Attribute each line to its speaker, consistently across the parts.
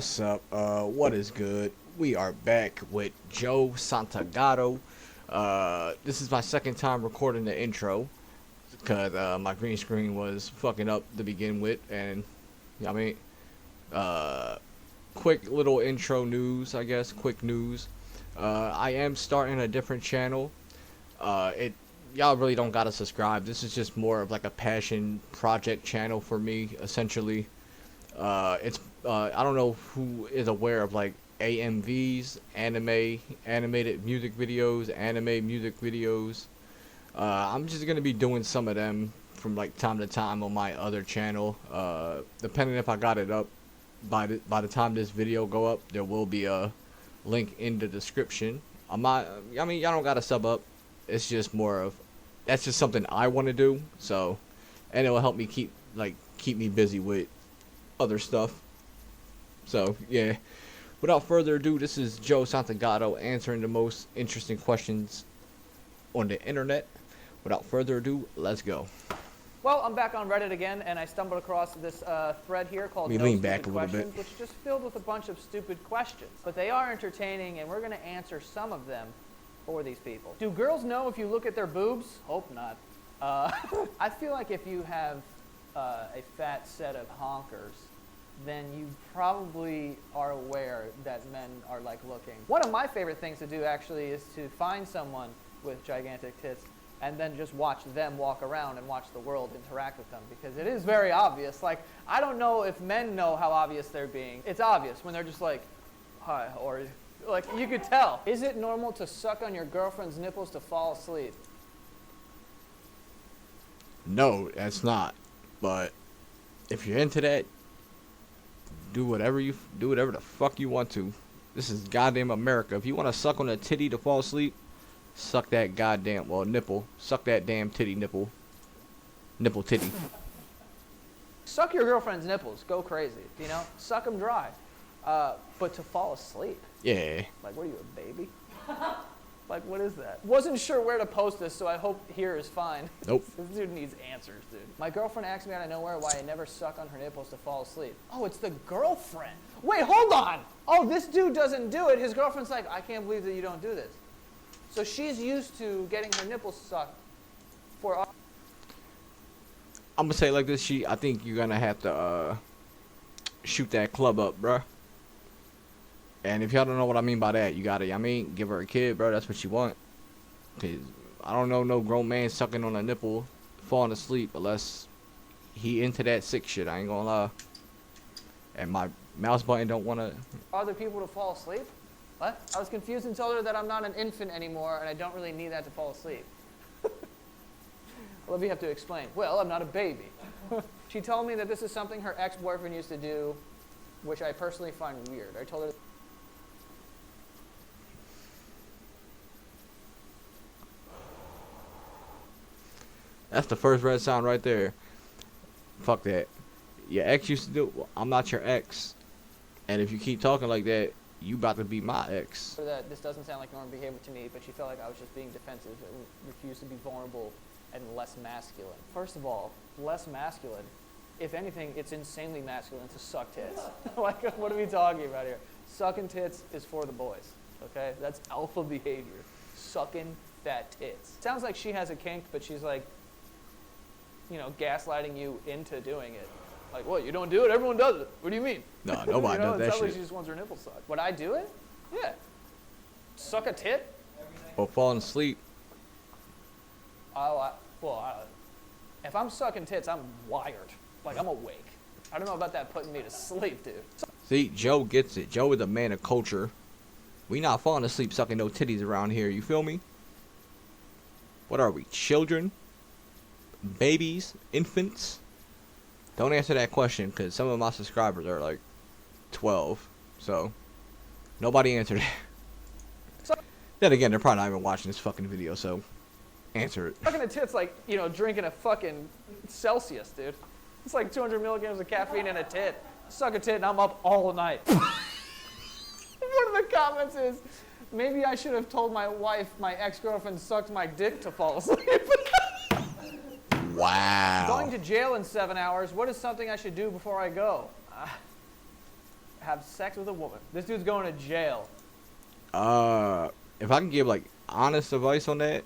Speaker 1: What's up? What is good? We are back with Joe Santagato. This is my second time recording the intro because my green screen was fucking up to begin with, and I mean, uh, quick little intro news, I guess. Quick news. I am starting a different channel. It Y'all really don't gotta subscribe. This is just more of like a passion project channel for me, essentially. It's I don't know who is aware of like AMVs, animated music videos, anime music videos. I'm just gonna be doing some of them from like time to time on my other channel. Depending if I got it up by the time this video go up, there will be a link in the description. I'm not. I mean, y'all don't gotta sub up. It's just more of that's just something I want to do. So, and it will help me keep me busy with other stuff. So yeah, without further ado, this is Joe Santagato answering the most interesting questions on the internet. Without further ado, let's go.
Speaker 2: Well, I'm back on Reddit again, and I stumbled across this thread here called No
Speaker 1: lean
Speaker 2: Stupid
Speaker 1: back a little
Speaker 2: Questions,
Speaker 1: bit.
Speaker 2: which is just filled with a bunch of stupid questions. But they are entertaining, and we're going to answer some of them for these people. Do girls know if you look at their boobs? Hope not. I feel like if you have a fat set of honkers, then you probably are aware that men are like looking. One of my favorite things to do actually is to find someone with gigantic tits and then just watch them walk around and watch the world interact with them, because it is very obvious. Like, I don't know if men know how obvious they're being. It's obvious when they're just like, hi, or like, you could tell. Is it normal to suck on your girlfriend's nipples to fall asleep?
Speaker 1: No, that's not. But if you're into that, do whatever the fuck you want to. This is goddamn America. If you want to suck on a titty to fall asleep, suck that goddamn nipple. Suck that damn titty nipple. Nipple titty.
Speaker 2: Suck your girlfriend's nipples. Go crazy. You know, suck them dry. But to fall asleep.
Speaker 1: Yeah.
Speaker 2: Like, what are you, a baby? Like, what is that? Wasn't sure where to post this, so I hope here is fine.
Speaker 1: Nope.
Speaker 2: This dude needs answers, dude. My girlfriend asked me out of nowhere why I never suck on her nipples to fall asleep. Oh, it's the girlfriend. Wait, hold on. Oh, this dude doesn't do it. His girlfriend's like, I can't believe that you don't do this. So she's used to getting her nipples sucked for...
Speaker 1: I'm gonna say it like this, I think you're gonna have to shoot that club up, bruh. And if y'all don't know what I mean by that, you gotta, give her a kid, bro. That's what you want. Cause I don't know no grown man sucking on a nipple, falling asleep, unless he into that sick shit. I ain't gonna lie. And my mouse button don't wanna.
Speaker 2: Other people to fall asleep? What? I was confused and told her that I'm not an infant anymore and I don't really need that to fall asleep. Well, if you have to explain. Well, I'm not a baby. She told me that this is something her ex-boyfriend used to do, which I personally find weird. I told her...
Speaker 1: That's the first red sound right there. Fuck that. Your ex used to do it. Well, I'm not your ex. And if you keep talking like that, you about to be my ex.
Speaker 2: That this doesn't sound like normal behavior to me, but she felt like I was just being defensive and refused to be vulnerable and less masculine. First of all, less masculine. If anything, it's insanely masculine to suck tits. Like, what are we talking about here? Sucking tits is for the boys, okay? That's alpha behavior. Sucking fat tits. Sounds like she has a kink, but she's like, you know, gaslighting you into doing it. Like, what, you don't do it? Everyone does it. What do you mean?
Speaker 1: No, nobody does that
Speaker 2: It sounds
Speaker 1: shit.
Speaker 2: like she just wants her nipple sucked. Would I do it? Yeah. Suck a tit?
Speaker 1: Or falling asleep.
Speaker 2: If I'm sucking tits, I'm wired. Like, I'm awake. I don't know about that putting me to sleep, dude.
Speaker 1: See, Joe gets it. Joe is a man of culture. We not falling asleep sucking no titties around here. You feel me? What are we, children? Babies? Infants? Don't answer that question, because some of my subscribers are like 12. So, nobody answered it. Then again, they're probably not even watching this fucking video, so answer it.
Speaker 2: Sucking a tit's like, you know, drinking a fucking Celsius, dude. It's like 200 milligrams of caffeine in a tit. Suck a tit and I'm up all night. One of the comments is, maybe I should have told my wife my ex-girlfriend sucked my dick to fall asleep.
Speaker 1: Wow.
Speaker 2: Going to jail in 7 hours. What is something I should do before I go? have sex with a woman. This dude's going to jail.
Speaker 1: If I can give like honest advice on that,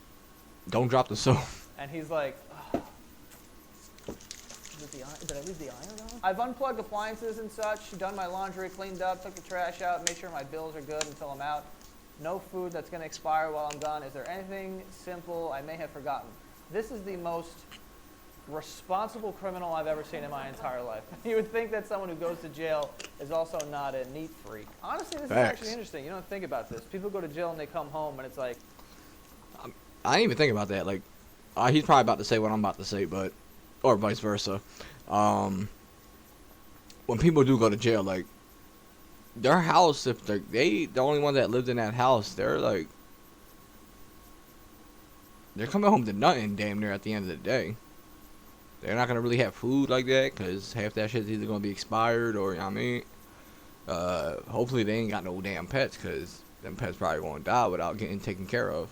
Speaker 1: don't drop the soap.
Speaker 2: And he's like, oh, did I leave the iron on? I've unplugged appliances and such, done my laundry, cleaned up, took the trash out, made sure my bills are good until I'm out. No food that's going to expire while I'm gone. Is there anything simple I may have forgotten? This is the most responsible criminal I've ever seen in my entire life. You would think that someone who goes to jail is also not a neat freak. Honestly, this is actually interesting. You don't think about this. People go to jail and they come home and it's like...
Speaker 1: I didn't even think about that. Like, he's probably about to say what I'm about to say, but... Or vice versa. When people do go to jail, like... Their house, if they the only one that lived in that house, they're like... They're coming home to nothing damn near at the end of the day. They're not going to really have food like that, because half that shit's either going to be expired or, you know what I mean? Hopefully they ain't got no damn pets, because them pets probably won't die without getting taken care of.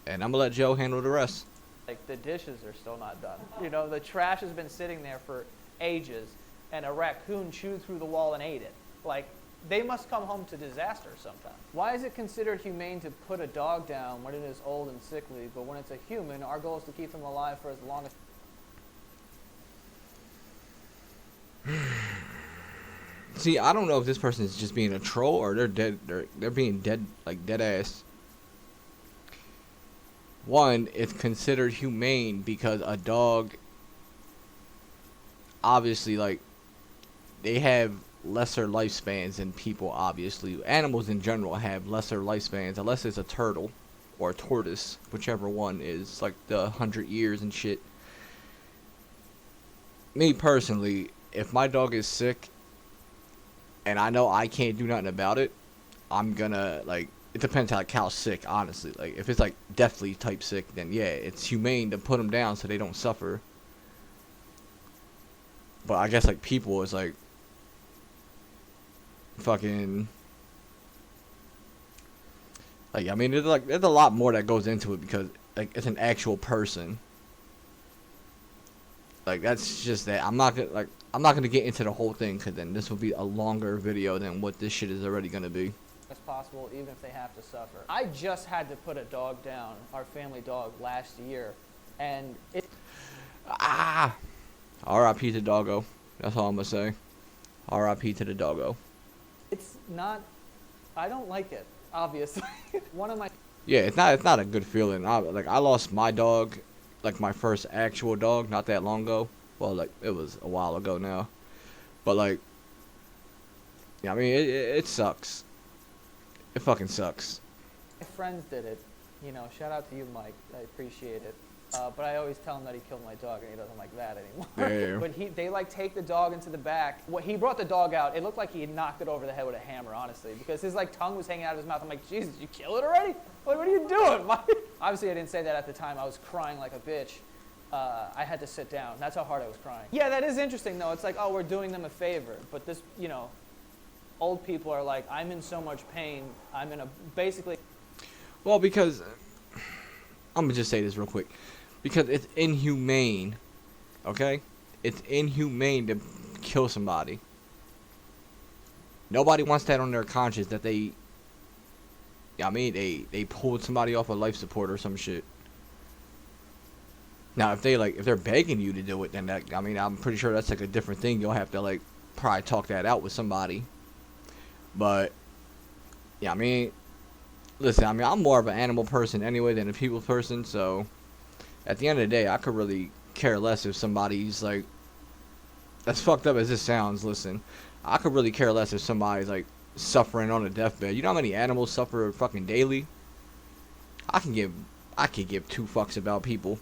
Speaker 1: And I'm going to let Joe handle the rest.
Speaker 2: Like, the dishes are still not done. You know, the trash has been sitting there for ages, and a raccoon chewed through the wall and ate it. Like, they must come home to disaster sometime. Why is it considered humane to put a dog down when it is old and sickly, but when it's a human, our goal is to keep them alive for as long as...
Speaker 1: See, I don't know if this person is just being a troll or they're dead. They're being dead, like dead ass. One, it's considered humane because a dog, obviously, like, they have lesser lifespans than people. Obviously, animals in general have lesser lifespans, unless it's a turtle or a tortoise, whichever one is like the 100 years and shit. Me personally, if my dog is sick and I know I can't do nothing about it, I'm gonna, like, it depends how sick, honestly. Like, if it's like deathly type sick, then yeah, it's humane to put them down so they don't suffer. But I guess like people is like fucking, like, I mean, there's a lot more that goes into it because like it's an actual person. Like, that's just that. I'm not gonna get into the whole thing, because then this will be a longer video than what this shit is already gonna be.
Speaker 2: As possible, even if they have to suffer. I just had to put a dog down, our family dog, last year, and it... R.I.P. to doggo. That's all I'm gonna say. R.I.P. to the doggo. It's not... I don't like it, obviously. One of my...
Speaker 1: Yeah, it's not a good feeling. I lost my dog, like my first actual dog, not that long ago. Well, like, it was a while ago now. But, like, yeah, I mean, it sucks. It fucking sucks.
Speaker 2: My friends did it. You know, shout out to you, Mike. I appreciate it. But I always tell him that he killed my dog, and he doesn't like that anymore.
Speaker 1: Yeah.
Speaker 2: But they, like, take the dog into the back. He brought the dog out. It looked like he had knocked it over the head with a hammer, honestly, because his, like, tongue was hanging out of his mouth. I'm like, Jesus, you kill it already? What are you doing, Mike? Obviously, I didn't say that at the time. I was crying like a bitch. I had to sit down. That's how hard I was crying. Yeah, that is interesting, though. It's like, oh, we're doing them a favor. But this, you know, old people are like, I'm in so much pain. I'm in a, basically...
Speaker 1: Well, because... I'm going to just say this real quick. Because it's inhumane. Okay? It's inhumane to kill somebody. Nobody wants that on their conscience that they... I mean, they pulled somebody off of life support or some shit. Now, if they're begging you to do it, then that, I mean, I'm pretty sure that's like a different thing. You'll have to, like, probably talk that out with somebody. But, yeah, I mean, listen, I mean, I'm more of an animal person anyway than a people person, so at the end of the day, I could really care less if somebody's, like, as fucked up as this sounds, listen, I could really care less if somebody's, like, suffering on a deathbed. You know how many animals suffer fucking daily? I could give two fucks about people.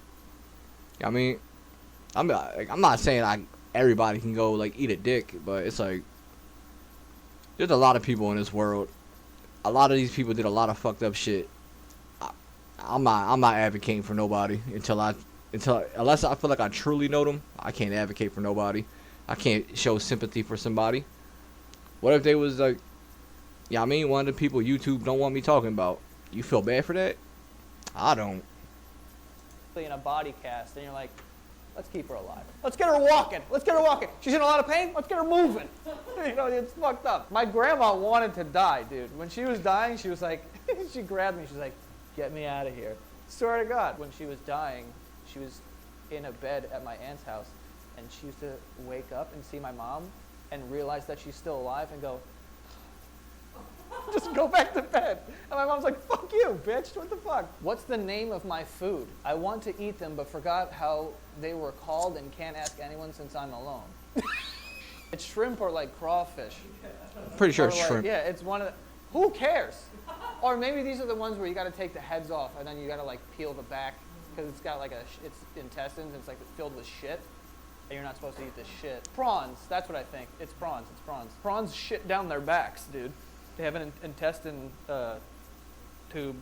Speaker 1: I mean, I'm not saying everybody can go, like, eat a dick, but it's like, there's a lot of people in this world. A lot of these people did a lot of fucked up shit. I'm not advocating for nobody unless I feel like I truly know them. I can't advocate for nobody. I can't show sympathy for somebody. What if they was like, yeah, I mean, one of the people YouTube don't want me talking about? You feel bad for that? I don't.
Speaker 2: In a body cast, and you're like, Let's keep her alive. Let's get her walking. Let's get her walking. She's in a lot of pain. Let's get her moving. You know, it's fucked up. My grandma wanted to die, dude. When she was dying, she was like, she grabbed me. She's like, get me out of here. Swear to God. When she was dying, she was in a bed at my aunt's house, and she used to wake up and see my mom and realize that she's still alive and go, just go back to bed. And my mom's like, fuck you, bitch, what the fuck? What's the name of my food? I want to eat them, but forgot how they were called and can't ask anyone since I'm alone. It's shrimp or like crawfish.
Speaker 1: Pretty sure
Speaker 2: Or
Speaker 1: it's
Speaker 2: like,
Speaker 1: shrimp.
Speaker 2: yeah, it's one of the, who cares? Or maybe these are the ones where you gotta take the heads off and then you gotta like peel the back because it's got like it's intestines and it's like filled with shit. And you're not supposed to eat this shit. Prawns, that's what I think. It's prawns, it's prawns. Prawns shit down their backs, dude. They have an intestine tube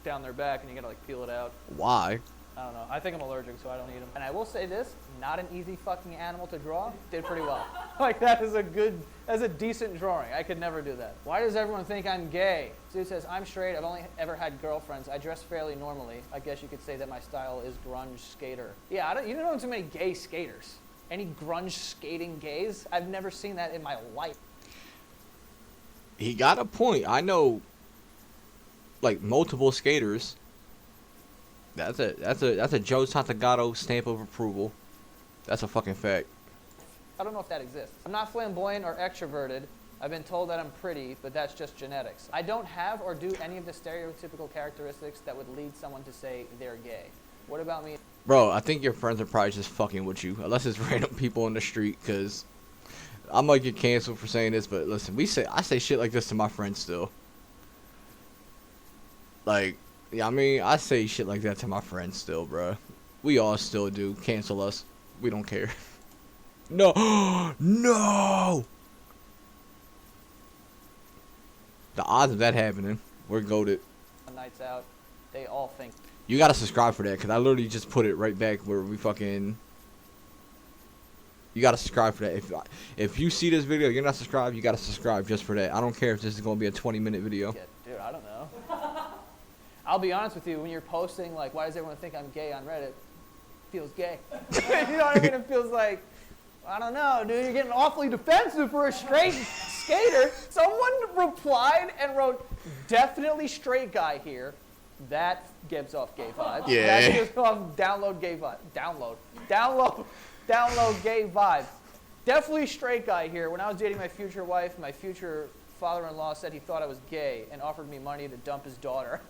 Speaker 2: down their back, and you gotta like peel it out.
Speaker 1: Why?
Speaker 2: I don't know. I think I'm allergic, so I don't eat them. And I will say this: not an easy fucking animal to draw. Did pretty well. Like that's a decent drawing. I could never do that. Why does everyone think I'm gay? Dude says I'm straight. I've only ever had girlfriends. I dress fairly normally. I guess you could say that my style is grunge skater. Yeah, you don't know too many gay skaters. Any grunge skating gays? I've never seen that in my life.
Speaker 1: He got a point. I know, like, multiple skaters. That's a Joe Santagato stamp of approval. That's a fucking fact.
Speaker 2: I don't know if that exists. I'm not flamboyant or extroverted. I've been told that I'm pretty, but that's just genetics. I don't have or do any of the stereotypical characteristics that would lead someone to say they're gay. What about me?
Speaker 1: Bro, I think your friends are probably just fucking with you, unless it's random people on the street, because I might get canceled for saying this, but listen, I say shit like this to my friends still. Like, yeah, I mean, I say shit like that to my friends still, bro. We all still do. Cancel us. We don't care. No. No! The odds of that happening, we're goated.
Speaker 2: Nights out, they all think.
Speaker 1: You gotta subscribe for that, because I literally just put it right back where we fucking... You gotta subscribe for that. If you see this video, you're not subscribed, you gotta subscribe just for that. I don't care if this is gonna be a 20-minute video.
Speaker 2: Yeah, dude, I don't know. I'll be honest with you, when you're posting, like, why does everyone think I'm gay on Reddit? It feels gay. You know what I mean? It feels like, I don't know, dude, you're getting awfully defensive for a straight skater. Someone replied and wrote, definitely straight guy here. That gives off gay vibes.
Speaker 1: Yeah.
Speaker 2: That gives off download gay vibes. Download gay vibes. Definitely straight guy here. When I was dating my future wife, my future father-in-law said he thought I was gay and offered me money to dump his daughter.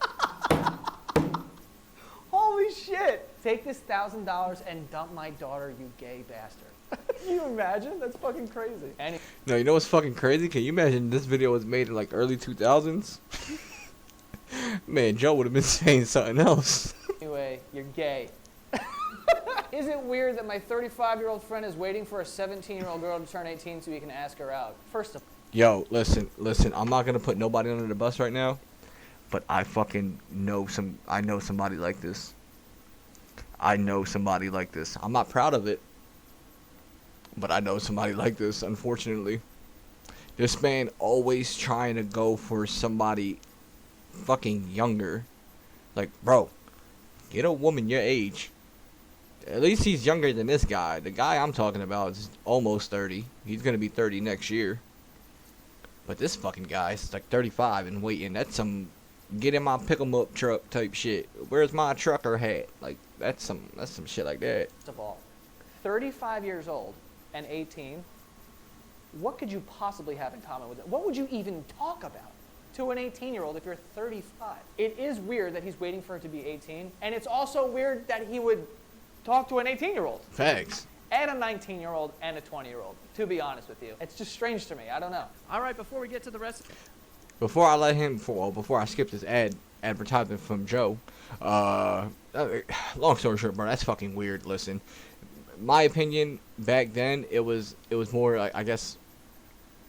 Speaker 2: Holy shit. Take this $1,000 and dump my daughter, you gay bastard. Can you imagine? That's fucking crazy.
Speaker 1: No, you know what's fucking crazy? Can you imagine this video was made in like early 2000s? Man, Joe would have been saying something else.
Speaker 2: Anyway, you're gay. Is it weird that my 35-year-old friend is waiting for a 17-year-old girl to turn 18 so he can ask her out? First of all,
Speaker 1: Yo, listen, I'm not gonna put nobody under the bus right now, but I fucking know somebody like this. I know somebody like this. I'm not proud of it, but I know somebody like this, unfortunately. This man always trying to go for somebody fucking younger. Like, bro, get a woman your age. At least he's younger than this guy. The guy I'm talking about is almost 30. He's gonna be 30 next year. But this fucking guy's like 35 and waiting. That's some get in my pick 'em up truck type shit. Where's my trucker hat? Like that's some shit like that.
Speaker 2: first of all, 35 years old and 18, what could you possibly have in common with it? What would you even talk about to an 18-year-old if you're 35? It is weird that he's waiting for her to be 18, and it's also weird that he would talk to an 18-year-old.
Speaker 1: Facts.
Speaker 2: And a 19-year-old and a 20-year-old, to be honest with you. It's just strange to me. I don't know. All right, before we get to the rest...
Speaker 1: Before I skip this advertisement from Joe, long story short, bro, that's fucking weird. Listen, my opinion, back then, it was more, like, I guess,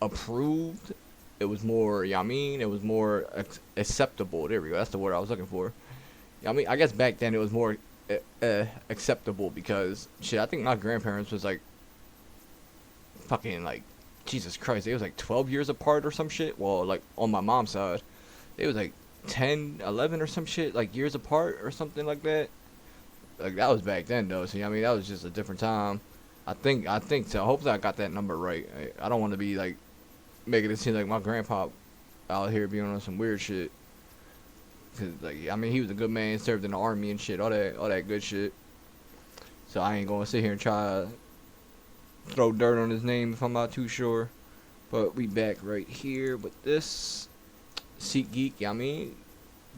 Speaker 1: approved. It was more, I mean, it was more acceptable. There we go. That's the word I was looking for. I mean, I guess back then it was more acceptable because shit, I think my grandparents was like fucking like Jesus Christ, they was like 12 years apart or some shit. Well, like on my mom's side, they was like 10, 11 or some shit, like years apart or something like that. like that was back then though. So I mean, that was just a different time. I think so. Hopefully, I got that number right. I don't want to be like making it seem like my grandpa out here being on some weird shit. Cause like I mean, he was a good man, served in the army and shit, all that good shit. So I ain't gonna sit here and try to throw dirt on his name if I'm not too sure. But we back right here with this SeatGeek. I mean,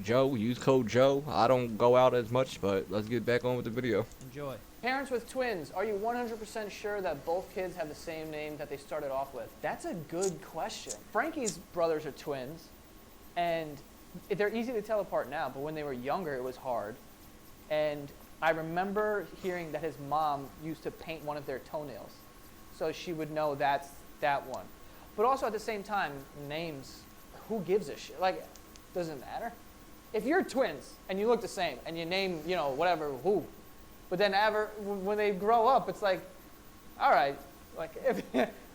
Speaker 1: Joe, use code Joe. I don't go out as much, but let's get back on with the video.
Speaker 2: Enjoy. Parents with twins, are you 100% sure that both kids have the same name that they started off with? That's a good question. Frankie's brothers are twins, and they're easy to tell apart now, but when they were younger, it was hard. And I remember hearing that his mom used to paint one of their toenails, so she would know that's that one. But also at the same time, names, who gives a shit? Like, doesn't matter. If you're twins and you look the same and you name, you know, whatever, who, but then when they grow up, it's like, all right, like if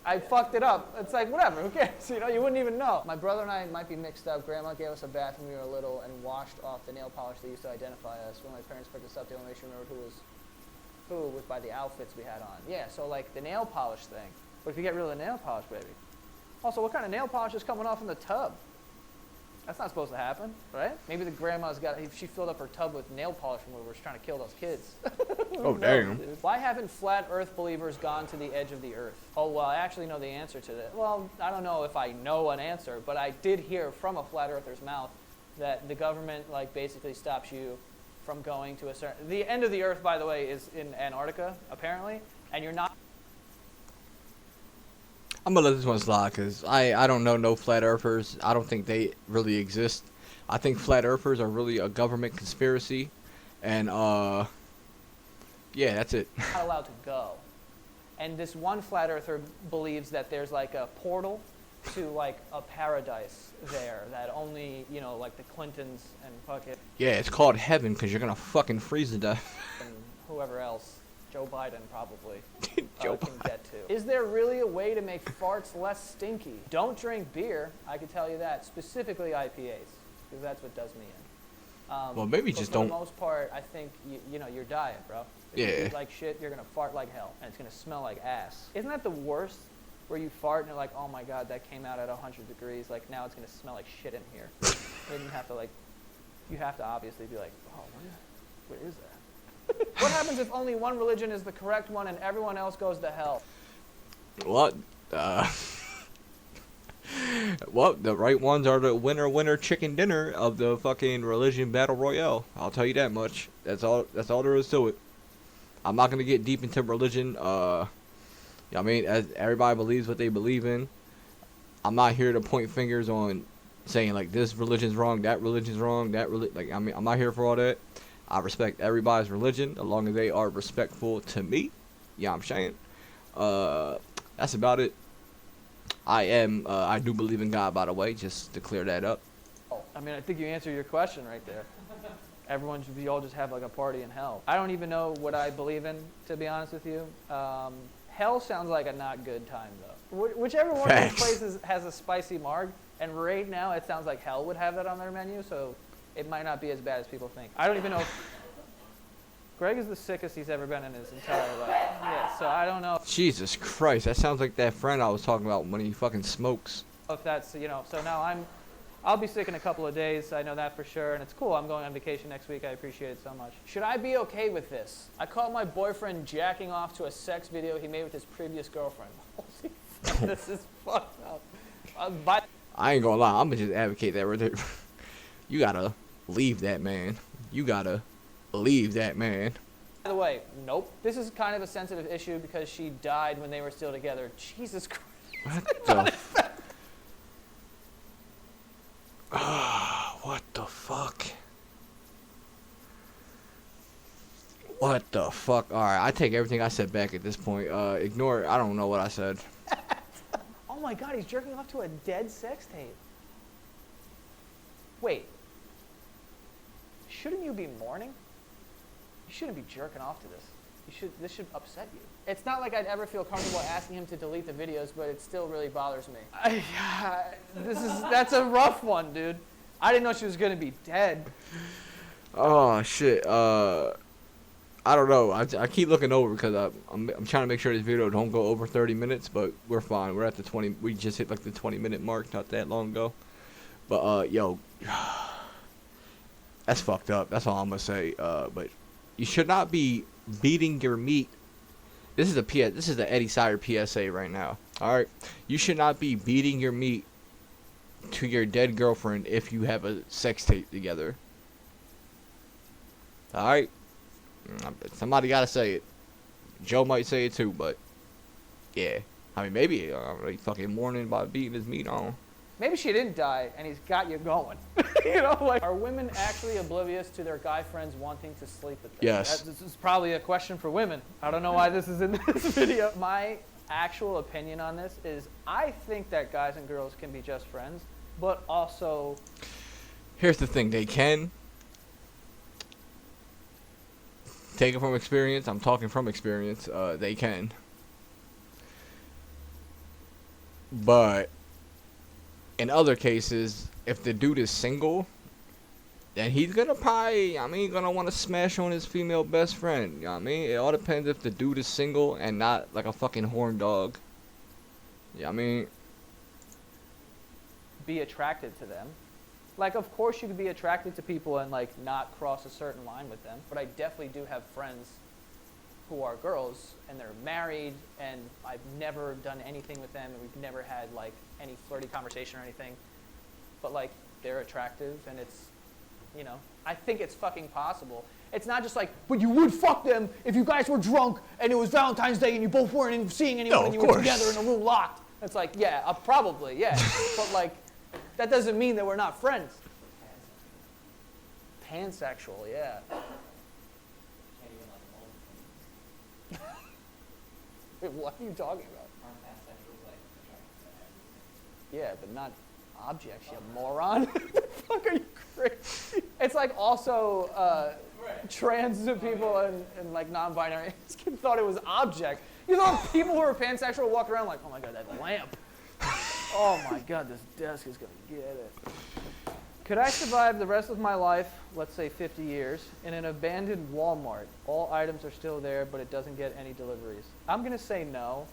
Speaker 2: I fucked it up, it's like whatever, who cares? You know, you wouldn't even know. My brother and I might be mixed up. Grandma gave us a bath when we were little and washed off the nail polish that used to identify us. When my parents picked us up, they only made sure we remembered who was by the outfits we had on. Yeah, so like the nail polish thing. But if you get rid of the nail polish, baby. Also, what kind of nail polish is coming off in the tub? That's not supposed to happen, right? Maybe the grandma's she filled up her tub with nail polish when we were trying to kill those kids.
Speaker 1: Oh, damn.
Speaker 2: Why haven't flat earth believers gone to the edge of the earth? Oh, well, I actually know the answer to that. Well, I don't know if I know an answer, but I did hear from a flat earther's mouth that the government, like, basically stops you from going to a certain... The end of the earth, by the way, is in Antarctica, apparently, and you're not...
Speaker 1: I'm gonna let this one slide because I don't know no flat earthers. I don't think they really exist. I think flat earthers are really a government conspiracy, and yeah, that's it.
Speaker 2: Not allowed to go. And this one flat earther believes that there's like a portal to like a paradise there that only, you know, like the Clintons and fucking...
Speaker 1: Yeah, it's called heaven because you're gonna fucking freeze to death.
Speaker 2: And whoever else. Joe Biden probably
Speaker 1: Joe
Speaker 2: can
Speaker 1: Biden.
Speaker 2: get to. Is there really a way to make farts less stinky? Don't drink beer, I can tell you that. Specifically IPAs, because that's what does me in.
Speaker 1: Well, maybe just don't...
Speaker 2: For the most part, I think, you know, your diet, bro. If you eat like shit, you're going to fart like hell, and it's going to smell like ass. Isn't that the worst, where you fart and you're like, oh my god, that came out at 100 degrees, like now it's going to smell like shit in here. Then you have to like, you have to obviously be like, oh, what is that? What happens if only one religion is the correct one and everyone else goes to hell?
Speaker 1: What? Well, the right ones are the winner chicken dinner of the fucking religion battle royale. I'll tell you that much. That's all there is to it. I'm not gonna get deep into religion. I mean, as everybody believes what they believe in. I'm not here to point fingers on saying like this religion's wrong, that religion's wrong, like I mean, I'm not here for all that. I respect everybody's religion as long as they are respectful to me. Yeah, I'm saying. That's about it. I do believe in God, by the way, just to clear that up.
Speaker 2: I mean, I think you answered your question right there. We all just have like a party in hell. I don't even know what I believe in, to be honest with you. Hell sounds like a not good time, though. Whichever one of these places has a spicy marg, and right now it sounds like hell would have that on their menu, so it might not be as bad as people think. I don't even know. Greg is the sickest he's ever been in his entire life. Yeah, so I don't know.
Speaker 1: Jesus Christ, that sounds like that friend I was talking about when he fucking smokes.
Speaker 2: If that's, you know, so now I'll be sick in a couple of days. I know that for sure, and it's cool. I'm going on vacation next week. I appreciate it so much. Should I be okay with this? I caught my boyfriend jacking off to a sex video he made with his previous girlfriend. Holy fuck, this is fucked up.
Speaker 1: I ain't gonna lie, I'm gonna just advocate that right there. You gotta leave that man. You gotta leave that man.
Speaker 2: By the way, nope. This is kind of a sensitive issue because she died when they were still together. Jesus Christ.
Speaker 1: What the? What the fuck? What the fuck? Alright, I take everything I said back at this point. Ignore it. I don't know what I said.
Speaker 2: Oh my god, he's jerking off to a dead sex tape. Wait. Shouldn't you be mourning? You shouldn't be jerking off to this. This should upset you. It's not like I'd ever feel comfortable asking him to delete the videos, but it still really bothers me. That's a rough one, dude. I didn't know she was gonna be dead.
Speaker 1: Oh shit. I don't know. I keep looking over because I'm trying to make sure this video don't go over 30 minutes, but we're fine. We're at the 20. We just hit like the 20-minute mark not that long ago. But yo, that's fucked up. That's all I'm gonna say. But you should not be beating your meat. This is a PS. This is the Eddie Sire PSA right now. All right, you should not be beating your meat to your dead girlfriend if you have a sex tape together. All right. Somebody gotta say it. Joe might say it too, but yeah. I mean, maybe he's fucking mourning about beating his meat on.
Speaker 2: Maybe she didn't die and he's got you going. You know, like, are women actually oblivious to their guy friends wanting to sleep with them?
Speaker 1: Yes.
Speaker 2: This is probably a question for women. I don't know why this is in this video. My actual opinion on this is I think that guys and girls can be just friends, but also...
Speaker 1: Here's the thing, they can. Take it from experience. I'm talking from experience. They can. But in other cases, if the dude is single, then he's gonna probably, gonna want to smash on his female best friend. You know what I mean? It all depends if the dude is single and not like a fucking horn dog. You know what I mean?
Speaker 2: Be attracted to them. Like, of course you could be attracted to people and, like, not cross a certain line with them. But I definitely do have friends who are girls, and they're married, and I've never done anything with them, and we've never had, like, any flirty conversation or anything. But, like, they're attractive, and it's, you know, I think it's fucking possible. It's not just like, but you would fuck them if you guys were drunk, and it was Valentine's Day, and you both weren't seeing anyone, and you were together in a room locked. It's like, yeah, probably, yeah. But, like... That doesn't mean that we're not friends. Pansexual, yeah. Wait, what are you talking about? Yeah, but not objects, you moron. What the fuck are you crazy? It's like also trans people and like non-binary. This kid thought it was object. You know, people who are pansexual walk around like, oh my god, that lamp. Oh my god, this desk is gonna get it. Could I survive the rest of my life, let's say 50 years, in an abandoned Walmart? All items are still there, but it doesn't get any deliveries. I'm gonna say no.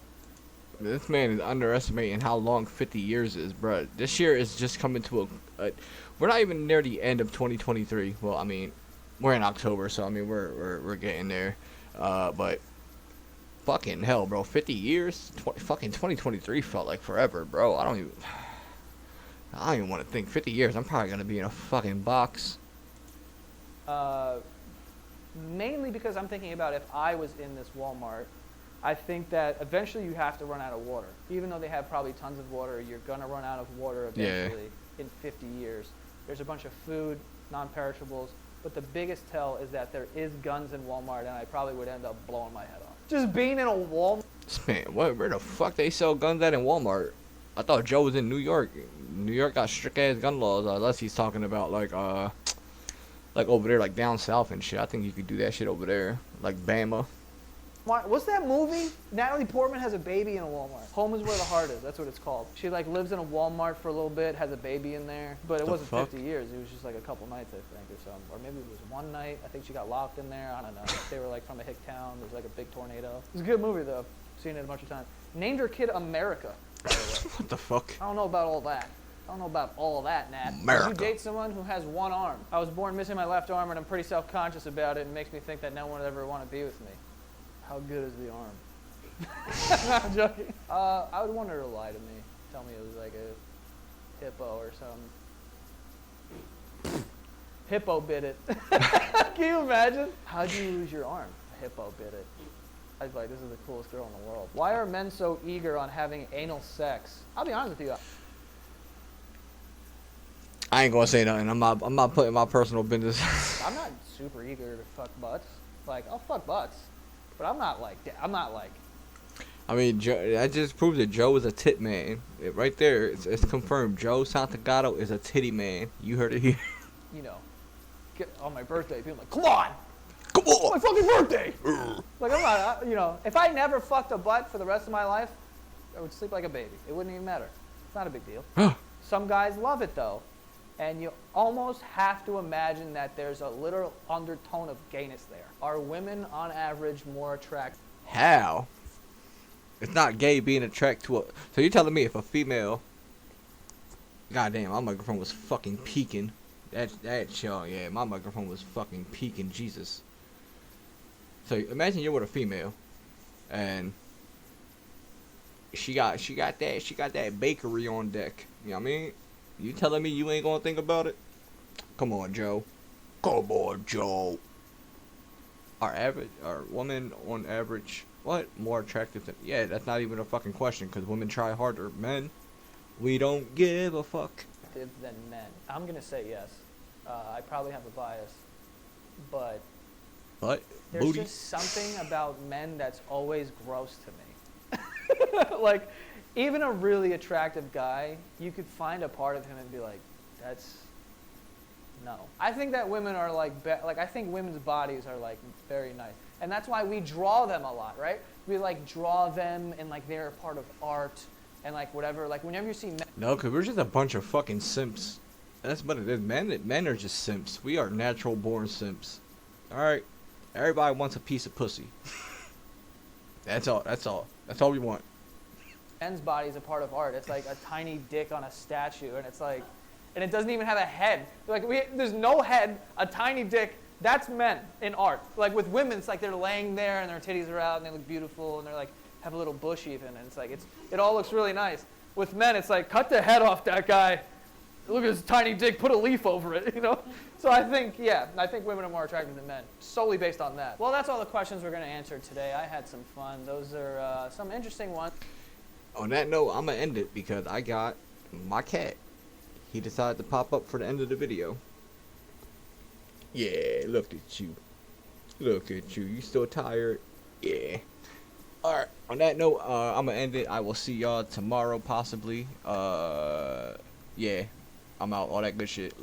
Speaker 1: This man is underestimating how long 50 years is, bro. This year is just coming to a we're not even near the end of 2023. Well, I mean, we're in October, so I mean we're getting there. But fucking hell, bro. 50 years? Fucking 2023 felt like forever, bro. I don't even want to think. 50 years, I'm probably going to be in a fucking box.
Speaker 2: Mainly because I'm thinking about if I was in this Walmart, I think that eventually you have to run out of water. Even though they have probably tons of water, you're going to run out of water eventually in 50 years. There's a bunch of food, non-perishables, but the biggest tell is that there is guns in Walmart, and I probably would end up blowing my head off. Just being in a Walmart.
Speaker 1: Man, where the fuck they sell guns at in Walmart? I thought Joe was in New York. New York got strict ass gun laws, unless he's talking about like over there, like down south and shit. I think you could do that shit over there, like Bama.
Speaker 2: What's that movie? Natalie Portman has a baby in a Walmart. Home is where the heart is. That's what it's called. She like lives in a Walmart for a little bit, has a baby in there, but it wasn't 50 years. It was just like a couple nights, I think, or something. Or maybe it was one night. I think she got locked in there. I don't know. They were like from a hick town. There's like a big tornado. It's a good movie though. Seen it a bunch of times. Named her kid America. By the way.
Speaker 1: What the fuck?
Speaker 2: I don't know about all that. I don't know about all that, Nat.
Speaker 1: America.
Speaker 2: Would you date someone who has one arm? I was born missing my left arm, and I'm pretty self-conscious about it, and makes me think that no one would ever want to be with me. How good is the arm? I'm joking. I would want her to lie to me. Tell me it was like a hippo or something. Hippo bit it. Can you imagine? How'd you lose your arm? A hippo bit it. I was like, this is the coolest girl in the world. Why are men so eager on having anal sex? I'll be honest with you.
Speaker 1: I ain't gonna say nothing. I'm not putting my personal business.
Speaker 2: I'm not super eager to fuck butts. Like, I'll fuck butts. But I'm not like that. I'm not like...
Speaker 1: I mean, that just proves that Joe is a tit man. Right there, it's confirmed. Joe Santagato is a titty man. You heard it here.
Speaker 2: You know, on my birthday, people are like, come on!
Speaker 1: Come on!
Speaker 2: It's my fucking birthday! Like, I'm not, you know, if I never fucked a butt for the rest of my life, I would sleep like a baby. It wouldn't even matter. It's not a big deal. Some guys love it, though. And you almost have to imagine that there's a literal undertone of gayness there. Are women on average more attractive?
Speaker 1: How? It's not gay being attracted to a. So you're telling me if a female. Goddamn, my microphone was fucking peaking. That show, yeah, my microphone was fucking peaking. Jesus. So imagine you're with a female, and she got that bakery on deck. You know what I mean? You telling me you ain't gonna think about it? Come on, Joe. Come on, Joe. Are women on average what more attractive than? Yeah, that's not even a fucking question because women try harder. Men, we don't give a fuck.
Speaker 2: Than men? I'm gonna say yes. I probably have a bias, but there's
Speaker 1: booty.
Speaker 2: just something about men that's always gross to me. Like, even a really attractive guy, you could find a part of him and be like, that's no. I think that women are like I think women's bodies are like very nice, and that's why we draw them a lot, right? We like draw them and like they're a part of art and like whatever. Like whenever you see men.
Speaker 1: No, because we're just a bunch of fucking simps. That's what it is. Men are just simps. We are natural born simps. Alright? Everybody wants a piece of pussy. That's all we want.
Speaker 2: Men's body is a part of art. It's like a tiny dick on a statue, and it's like, and it doesn't even have a head. Like there's no head, a tiny dick. That's men in art. Like with women, it's like they're laying there and their titties are out and they look beautiful and they're like have a little bush even, and it's like it all looks really nice. With men, it's like cut the head off that guy. Look at his tiny dick. Put a leaf over it, you know. So I think women are more attractive than men, solely based on that. Well, that's all the questions we're going to answer today. I had some fun. Those are some interesting ones.
Speaker 1: On that note, I'm going to end it because I got my cat. He decided to pop up for the end of the video. Yeah, look at you. Look at you. You still tired? Yeah. Alright, on that note, I'm going to end it. I will see y'all tomorrow, possibly. Yeah, I'm out. All that good shit.